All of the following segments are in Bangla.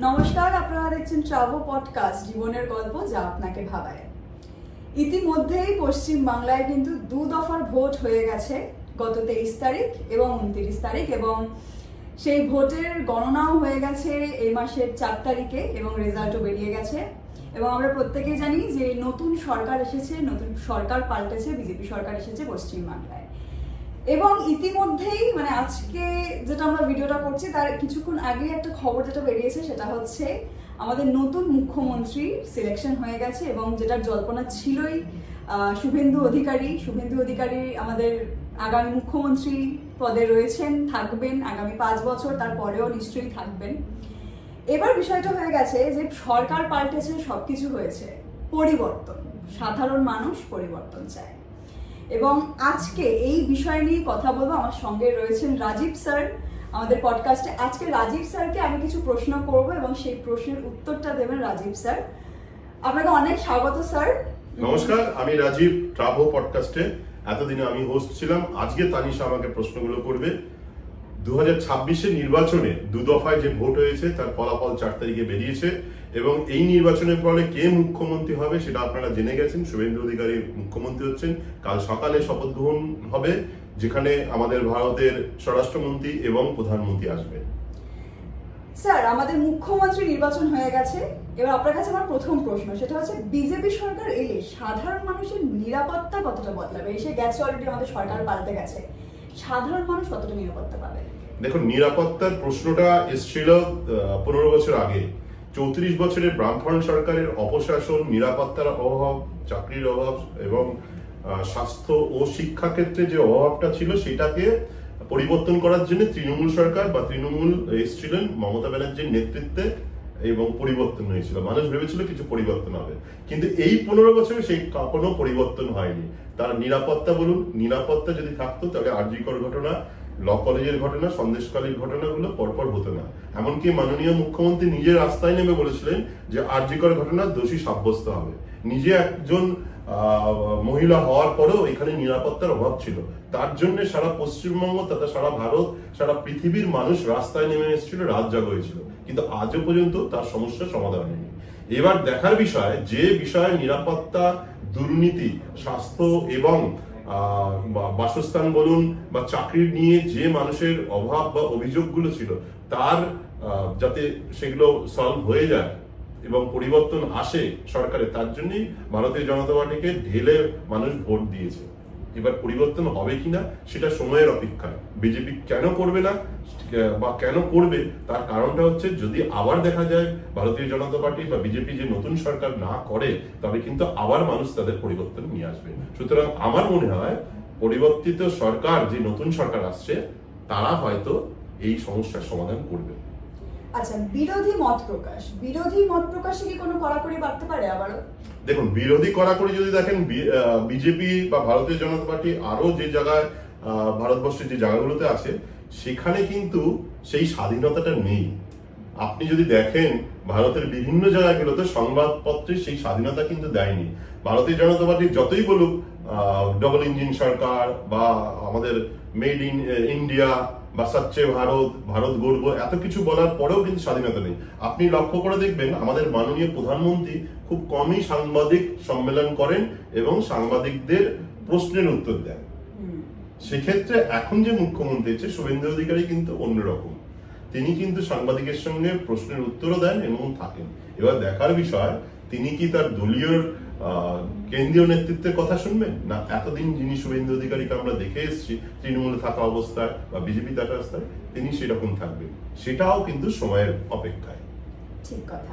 নমস্কার, আপনারা দেখছেন ট্রাভো পডকাস্ট জীবনের গল্প যা আপনাকে ভাবায়। ইতিমধ্যেই পশ্চিম বাংলায় কিন্তু 2 দফার ভোট হয়ে গেছে গত 23 তারিখ এবং 29 তারিখ, এবং সেই ভোটের গণনাও হয়ে গেছে এই মাসের 4 তারিখে এবং রেজাল্টও বেরিয়ে গেছে। এবং আমরা প্রত্যেকেই জানি যে নতুন সরকার এসেছে, নতুন সরকার পাল্টেছে, বিজেপি সরকার এসেছে পশ্চিম বাংলায়। এবং ইতিমধ্যেই আজকে যেটা আমরা ভিডিওটা করছি তার কিছুক্ষণ আগে একটা খবর যেটা বেরিয়েছে সেটা হচ্ছে আমাদের নতুন মুখ্যমন্ত্রী সিলেকশন হয়ে গেছে, এবং যেটার জল্পনা ছিলই শুভেন্দু অধিকারী আমাদের আগামী মুখ্যমন্ত্রী পদে রয়েছেন, থাকবেন আগামী 5 বছর, তারপরেও নিশ্চয়ই থাকবেন। এবার বিষয়টা হয়ে গেছে যে সরকার পাল্টেছে, সবকিছু হয়েছে, পরিবর্তন, সাধারণ মানুষ পরিবর্তন চায়। এবং আজকে এই বিষয় নিয়ে কথা বলবো। আমার সঙ্গে রয়েছেন রাজীব স্যার আমাদের পডকাস্টে। আজকে রাজীব স্যারকে আমি কিছু প্রশ্ন করব এবং সেই প্রশ্নের উত্তরটা দেবেন রাজীব স্যার। আপনাকে অনেক স্বাগত স্যার। নমস্কার, আমি রাজীব, ট্রাভো পডকাস্টে এতদিনে আমি হোস্ট ছিলাম। আজকে তানিশা আমাকে প্রশ্নগুলো করবে। 2026-এর নির্বাচনে 2 দফায় যে ভোট হয়েছে তার ফলাফল 4 তারিখে বেরিয়েছে, এবং এই নির্বাচনের ফলে কে মুখ্যমন্ত্রী হবে সেটা আপনারা জেনে গেছেন। শুভেন্দু অধিকারী মুখ্যমন্ত্রী হচ্ছেন। কাল সকালে শপথ গ্রহণ হবে, যেখানে আমাদের ভারতের স্বরাষ্ট্রমন্ত্রী এবং প্রধানমন্ত্রী আসবেন। স্যার, আমাদের মুখ্যমন্ত্রী নির্বাচন হয়ে গেছে। এবার আপনার কাছে আমার প্রথম প্রশ্ন সেটা হচ্ছে, বিজেপি সরকার এলে সাধারণ মানুষের নিরাপত্তা কতটা বদলাবে? এসে গেছে অলরেডি, আমাদের সরকার পাল্টে গেছে, সাধারণ মানুষ কতটা নিরাপত্তা পাবে? দেখুন, নিরাপত্তার প্রশ্নটা এসেছিল 15 বছর আগে। 34 বছরের বামফ্রন্ট সরকারের অপশাসন, নিরাপত্তার অভাব, চাকরির অভাব এবং স্বাস্থ্য ও শিক্ষা ক্ষেত্রে যে অভাবটা ছিল সেটাকে পরিবর্তন করার জন্য তৃণমূল সরকার বা তৃণমূল এসেছিলেন মমতা ব্যানার্জির নেতৃত্বে, এবং পরিবর্তন হয়েছিল। মানুষ ভেবেছিল কিছু পরিবর্তন হবে, কিন্তু এই 15 বছরে সেই কোনো পরিবর্তন হয়নি। তার নিরাপত্তা বলুন, নিরাপত্তা যদি থাকতো তাহলে আরজিকর ঘটনা, ল কলেজের ঘটনা, সন্দেশখালীর ঘটনাগুলো পরপর হতো না। এমনকি মাননীয় মুখ্যমন্ত্রী নিজে রাস্তায় নেমে বলেছিলেন যে আরজিকর ঘটনার দোষী সাব্যস্ত হবে। নিজে একজন মহিলা হওয়ার পরেও এখানে নিরাপত্তার অভাব ছিল। তার জন্য সারা পশ্চিমবঙ্গ তথা সারা ভারত, সারা পৃথিবীর মানুষ রাস্তায় নেমে এসেছিল, রাত জাগা হয়েছিল, কিন্তু আজও পর্যন্ত তার সমস্যার সমাধান হয়নি। এবার দেখার বিষয়, যে বিষয়ে নিরাপত্তা, দুর্নীতি, স্বাস্থ্য এবং বাসস্থান বলুন বা চাকরির নিয়ে যে মানুষের অভাব বা অভিযোগগুলো ছিল, তার যাতে সেগুলো সলভ হয়ে যায় এবং পরিবর্তন আসে সরকারে, তার জন্যই ভারতীয় জনতা পার্টিকে ঢেলে মানুষ ভোট দিয়েছে। এবার পরিবর্তন হবে কিনা সেটা সময়ের অপেক্ষায়। বিজেপি কেন করবে না বা কেন করবে তার কারণটা হচ্ছে, যদি আবার দেখা যায় ভারতীয় জনতা পার্টি বা বিজেপি যে নতুন সরকার না করে, তবে কিন্তু আবার মানুষ তাদের পরিবর্তন নিয়ে আসবে। সুতরাং আমার মনে হয় পরিবর্তিত সরকার, যে নতুন সরকার আসছে, তারা হয়তো এই সমস্যার সমাধান করবে। আচ্ছা, বিরোধী মত প্রকাশে কি কোনো কড়াকড়ি বাড়তে পারে আবারও? দেখুন, বিরোধী কড়াকড়ি যদি দেখেন, বিজেপি বা ভারতীয় জনতা পার্টি আরো যে জায়গায় ভারতবর্ষের যে জায়গাগুলোতে আছে, সেখানে কিন্তু সেই স্বাধীনতাটা নেই। আপনি যদি দেখেন ভারতের বিভিন্ন জায়গাগুলোতে সংবাদপত্রের সেই স্বাধীনতা কিন্তু দেয়নি। ভারতীয় জনতা পার্টি যতই বলুক ডবল ইঞ্জিন সরকার বা আমাদের মেড ইন ইন্ডিয়া বা স্বচ্ছ ভারত, ভারত গর্ব, এত কিছু বলার পরেও কিন্তু স্বাধীনতা নেই। আপনি লক্ষ্য করে দেখবেন আমাদের মাননীয় প্রধানমন্ত্রী খুব কমই সাংবাদিক সম্মেলন করেন এবং সাংবাদিকদের প্রশ্নের উত্তর দেন। সেক্ষেত্রে এখন যে মুখ্যমন্ত্রী আছে শুভেন্দু অধিকারী কিন্তু অন্যরকম। তিনি কিন্তু সাংবাদিকের সঙ্গে প্রশ্নের উত্তরও দেন এবং থাকেন। এবার দেখার বিষয়, তিনি কি তার দলীয় কেন্দ্রীয় নেতৃত্বের কথা শুনবেন না এতদিন যিনি শুভেন্দু অধিকারীকে আমরা দেখে এসেছি তৃণমূলে থাকা অবস্থায় বা বিজেপি থাকা অবস্থায় তিনি সেরকম থাকবেন, সেটাও কিন্তু সময়ের অপেক্ষায়। ঠিক কথা।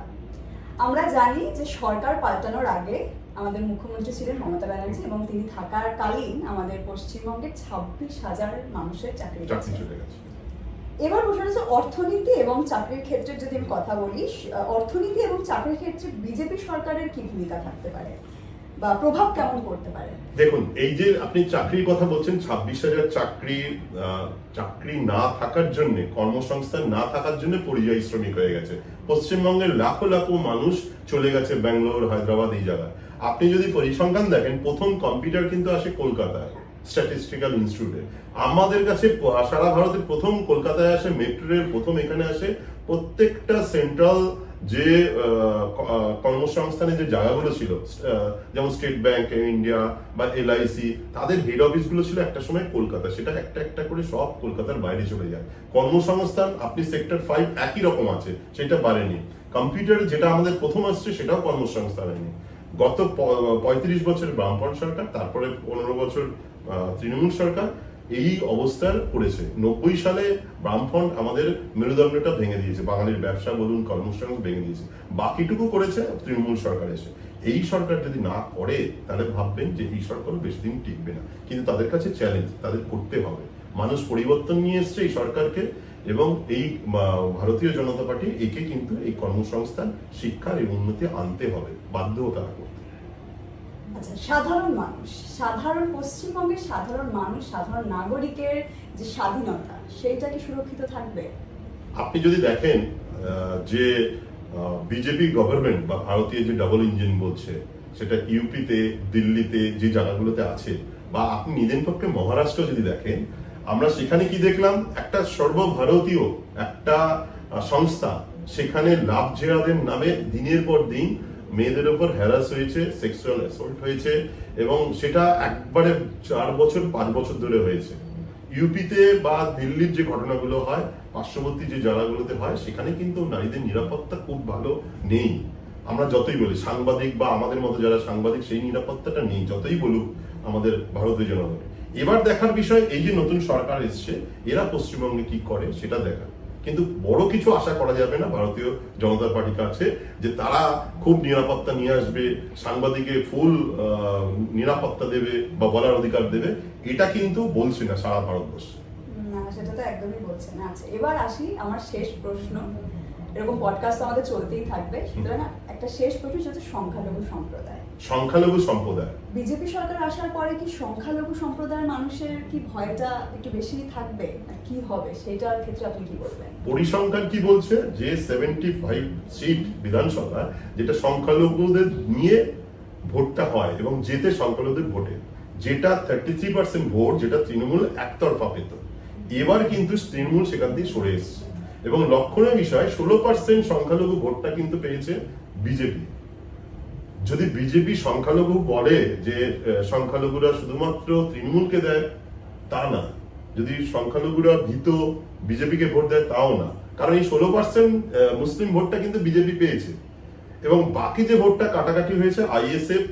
আমরা জানি যে সরকার পাল্টানোর আগে আমাদের মুখ্যমন্ত্রী ছিলেন মমতা ব্যানার্জি, এবং তিনি থাকার কালীন আমাদের পশ্চিমবঙ্গের 26,000 মানুষের চাকরি চলে গেছে। এবার প্রশ্ন হচ্ছে অর্থনীতি এবং চাকরির ক্ষেত্রে যদি আমি কথা বলি, অর্থনীতি এবং চাকরির ক্ষেত্রে বিজেপি সরকারের কি ভূমিকা থাকতে পারে বা প্রভাব কেমন করতে পারে? দেখুন, এই যে আপনি চাকরির কথা বলছেন, 26,000 চাকরি না থাকার জন্য, কর্মসংস্থান না থাকার জন্য পরিযায়ী শ্রমিক হয়ে গেছে। পশ্চিমবঙ্গের লাখো লাখো মানুষ চলে গেছে ব্যাঙ্গালোর, হায়দ্রাবাদ, এই জায়গায়। আপনি যদি পরিসংখ্যান দেখেন, প্রথম কম্পিউটার কিন্তু আসে কলকাতায়, স্ট্যাটিস্টিক্যাল ইনস্টিটিউটে। আমাদের কাছে সারা ভারতের প্রথম কলকাতায় আসে মেট্রো রেল, প্রথম এখানে আসে। প্রত্যেকটা সেন্ট্রাল যে কর্মসংস্থানের যে জায়গাগুলো ছিল, যেমন স্টেট ব্যাংক ইন্ডিয়া বা LIC, তাদের হেড অফিসগুলো ছিল একটা সময় কলকাতা। সেটা একটা একটা করে সব কলকাতার বাইরে চলে যায়। কর্মসংস্থান আপনি সেক্টর 5 একই রকম আছে, সেটা বাড়েনি। কম্পিউটার যেটা আমাদের প্রথম আসছে সেটাও কর্মসংস্থান হয়নি। গত 35 বছর বামফ্রন্ট সরকার, তারপরে 15 বছর তৃণমূল সরকার এই অবস্থার করেছে। 90 সালে বামফ্রন্ট আমাদের মেরুদণ্ডটা ভেঙে দিয়েছে, বাঙালির ব্যবসা বলুন, কর্মসংস্থান ভেঙে দিয়েছে। বাকিটুকু করেছে তৃণমূল সরকার এসে। এই সরকার যদি না করে তাহলে ভাববেন যে এই সরকারও বেশি দিন টিকবে না। কিন্তু তাদের কাছে চ্যালেঞ্জ, তাদের করতে হবে। মানুষ পরিবর্তন নিয়ে এসছে এই সরকারকে, এবং এই ভারতীয় জনতা পার্টি একে কিন্তু এই কর্মসংস্থান, শিক্ষার এই উন্নতি আনতে হবে, বাধ্য তারা করতে। আচ্ছা, সাধারণ পশ্চিমবঙ্গের সাধারণ মানুষ, সাধারণ নাগরিকের যে স্বাধীনতা, সেইটা কি সুরক্ষিত থাকবে? আপনি যদি দেখেন যে বিজেপি গভর্নমেন্ট বা ভারতীয় যে ডাবল ইঞ্জিন বলছে, সেটা ইউপিতে, দিল্লিতে যে জায়গাগুলোতে আছে, বা আপনি নিজের পক্ষে মহারাষ্ট্র যদি দেখেন, আমরা সেখানে কি দেখলাম, একটা সর্বভারতীয় একটা সংস্থা, সেখানে লাভ জেহাদের নামে দিনের পর দিন মেয়েদের উপর হ্যারাস হয়েছে, সেক্সুয়াল অ্যাসল্ট হয়েছে, এবং সেটা একবারে 4 বছর 5 বছর ধরে হয়েছে। ইউপিতে বা দিল্লির যে ঘটনাগুলো হয়, পার্শ্ববর্তী যে জায়গাগুলোতে হয়, সেখানে কিন্তু নারীদের নিরাপত্তা খুব ভালো নেই। আমরা যতই বলি সাংবাদিক বা আমাদের মতো যারা সাংবাদিক, সেই নিরাপত্তাটা নেই, যতই বলুক আমাদের ভারতীয় জনগণ। এবার দেখার বিষয়, এই যে নতুন সরকার এসছে, এরা পশ্চিমবঙ্গে কি করে সেটা দেখা। কিন্তু বড় কিছু আশা করা যাবে না ভারতীয় জনতা পার্টির কাছে, যে তারা খুব নিরাপত্তা নিয়ে আসবে, সাংবাদিকে ফুল নিরাপত্তা দেবে বা বলার অধিকার দেবে, এটা কিন্তু বলছে না সারা ভারতবর্ষ। না, সেটা তো একদমই বলছে না। আচ্ছা, এবার আসি আমার শেষ প্রশ্ন। এরকম পডকাস্ট আমাদের চলতেই থাকবে, সুতরাং একটা শেষ প্রশ্ন, সেটা হচ্ছে সংখ্যালঘু সম্প্রদায়। বিজেপি সরকার আসার পরে কি সংখ্যালঘু সম্প্রদায়ের মানুষের কি ভয়টা একটু বেশি থাকবে, আর কি হবে সেটার ক্ষেত্রে আপনি কি বলবেন? পরিসংখ্যান কি বলছে, যে 75 সিট বিধানসভা, যেটা সংখ্যালঘুদের নিয়ে ভোটটা হয় এবং যেতে সংখ্যালঘুদের ভোটে, যেটা 33% ভোট, যেটা তৃণমূল একতরফা পেত, এবার কিন্তু তৃণমূল সেখান থেকে সরে এসেছে। এবং লক্ষণীয় বিষয়, 16% সংখ্যালঘু ভোটটা কিন্তু পেয়েছে বিজেপি। যদি বিজেপি সংখ্যালঘু বলে যে সংখ্যালঘুরা শুধুমাত্র তৃণমূলকে দেয়, তা না। যদি সংখ্যালঘুরা ভীত বিজেপিকে ভোট দেয়, তাও না। কারণ এই 16% মুসলিম ভোটটা কিন্তু বিজেপি পেয়েছে, এবং বাকি যে ভোটটা কাটাকাটি হয়েছে ISF,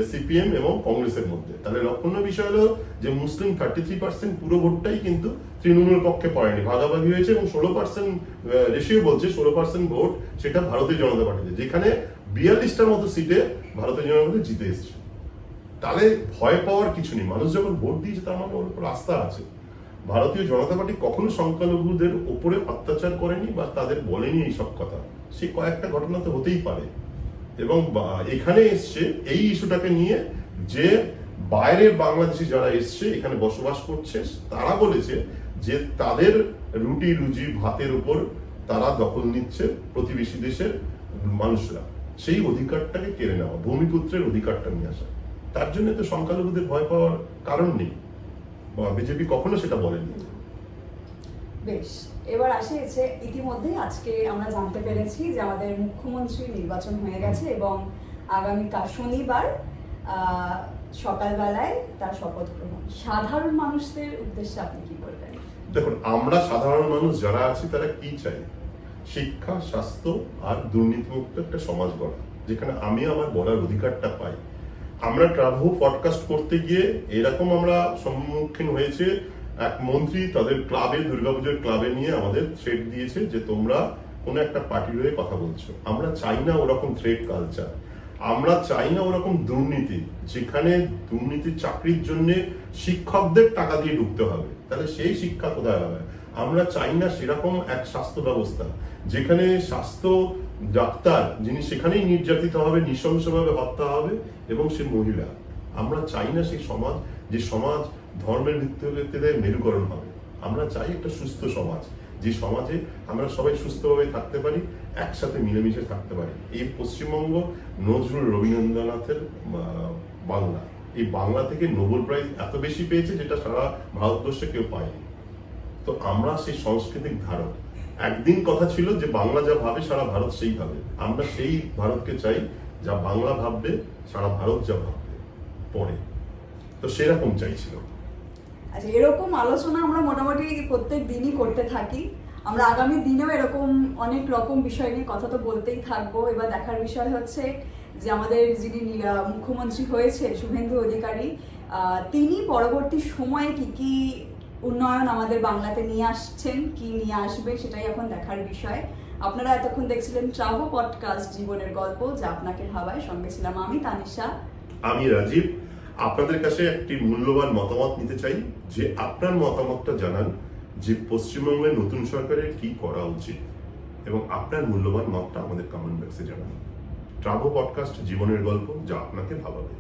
CPM এবং কংগ্রেসের মধ্যে। তাহলে লক্ষণীয় বিষয় হলো যে মুসলিম 33% পুরো ভোটটাই কিন্তু তৃণমূলের পক্ষে পড়েনি, ভাগাভাগি হয়েছে, এবং 16% রেশিও বলছে 16% ভোট সেটা ভারতীয় জনতা পার্টিতে, যেখানে 42টার মতো সিটে ভারতীয় জনতা পার্টি জিতে এসেছে। তাহলে ভয় পাওয়ার কিছু নেই। মানুষ যখন ভোট দিয়েছে, তার মানে ওর উপর আস্থা আছে। ভারতীয় জনতা পার্টি কখনো সংখ্যালঘুদের উপরে অত্যাচার করেনি বা তাদের বলেনি এইসব কথা। সে কয়েকটা ঘটনা তো হতেই পারে, এবং এখানে এসছে এই ইস্যুটাকে নিয়ে, যে বাইরের বাংলাদেশি যারা এসছে এখানে বসবাস করছে, তারা বলেছে যে তাদের রুটি রুজি ভাতের উপর তারা দখল নিচ্ছে প্রতিবেশী দেশের মানুষরা। সেই অধিকারটাকে কেড়ে নেওয়া, ভূমিপুত্রের অধিকারটা নিয়ে আসা, তার জন্য তো সংখ্যালঘুদের ভয় পাওয়ার কারণ নেই। বিজেপি কখনো সেটা বলেনি। বেশ, এবার আসে ইতিমধ্যে আজকে আমরা জানতে পেরেছি যে আমাদের মুখ্যমন্ত্রী নির্বাচন হয়ে গেছে, এবং আগামীকাল শনিবার সকালবেলায় তার শপথ গ্রহণ। সাধারণ মানুষদের উদ্দেশ্যে আপনি কি বলবেন? দেখুন, আমরা সাধারণ মানুষ যারা আছি তারা কি চাই? শিক্ষা, স্বাস্থ্য আর দুর্নীতিমুক্ত একটা সমাজ গড়া, যেখানে আমি আমার বলার অধিকারটা পাই। আমরা ট্রাভো পডকাস্ট করতে গিয়ে এরকম আমরা সম্মুখীন হয়েছে, এক মন্ত্রী তাদের ক্লাবে, দুর্গাপুজোর ক্লাবে নিয়ে আমাদের থ্রেট দিয়েছে যে তোমরা কোনো একটা পার্টির হয়ে কথা বলছো। আমরা চাই না ওরকম থ্রেট কালচার, আমরা চাই না ওরকম দুর্নীতি, যেখানে দুর্নীতির চাকরির জন্য শিক্ষকদের টাকা দিয়ে ঢুকতে হবে। তাহলে সেই শিক্ষা কোথায় হবে? আমরা চাই না সেরকম এক স্বাস্থ্য ব্যবস্থা, যেখানে স্বাস্থ্য ডাক্তার যিনি সেখানেই নির্যাতিত হবে, নৃশংসভাবে হত্যা হবে, এবং সে মহিলা। আমরা চাই না সেই সমাজ, যে সমাজ ধর্মের ভিত্তিতে মেরুকরণ হবে। আমরা চাই একটা সুস্থ সমাজ, যে সমাজে আমরা সবাই সুস্থভাবে থাকতে পারি, একসাথে মিলেমিশে থাকতে পারি। এই পশ্চিমবঙ্গ নজরুল রবীন্দ্রনাথের বাংলা, এই বাংলা থেকে নোবেল প্রাইজ এত বেশি পেয়েছে যেটা সারা ভারতবর্ষে কেউ পায়নি। তো আমরা সেই সাংস্কৃতিক ধারক। একদিন কথা ছিল যে বাংলা যা ভাবে সারা ভারত সেই ভাবে, আমরা সেই ভারতকে চাই যা বাংলা ভাববে সারা ভারত যা ভাববে পরে, তো সেরকম চাইছিল। আচ্ছা, এরকম আলোচনা আমরা মোটামুটি প্রত্যেক দিনই করতে থাকি। আমরা আগামী দিনেও এরকম অনেক রকম বিষয় নিয়ে কথা তো বলতেই থাকবো। এবার দেখার বিষয় হচ্ছে যে আমাদের যিনি মুখ্যমন্ত্রী হয়েছে শুভেন্দু অধিকারী, তিনি পরবর্তী সময়ে কি কি উন্নয়ন আমাদের বাংলাতে নিয়ে আসছেন, কি নিয়ে আসবে, সেটাই এখন দেখার বিষয়। আপনারা এতক্ষণ দেখছিলেন ট্রাভো পডকাস্ট জীবনের গল্প যা আপনাকে ভাবায়। সঙ্গে ছিলাম আমি তানিশা, আমি রাজীব। আপনাদের কাছে একটি মূল্যবান মতামত নিতে চাই, যে আপনার মতামতটা জানান যে পশ্চিমবঙ্গের নতুন সরকারের কি করা উচিত, এবং আপনার মূল্যবান মতটা আমাদের কমেন্ট বক্সে জানান। ট্রাভো পডকাস্ট জীবনের গল্প যা আপনাকে ভাবাবে।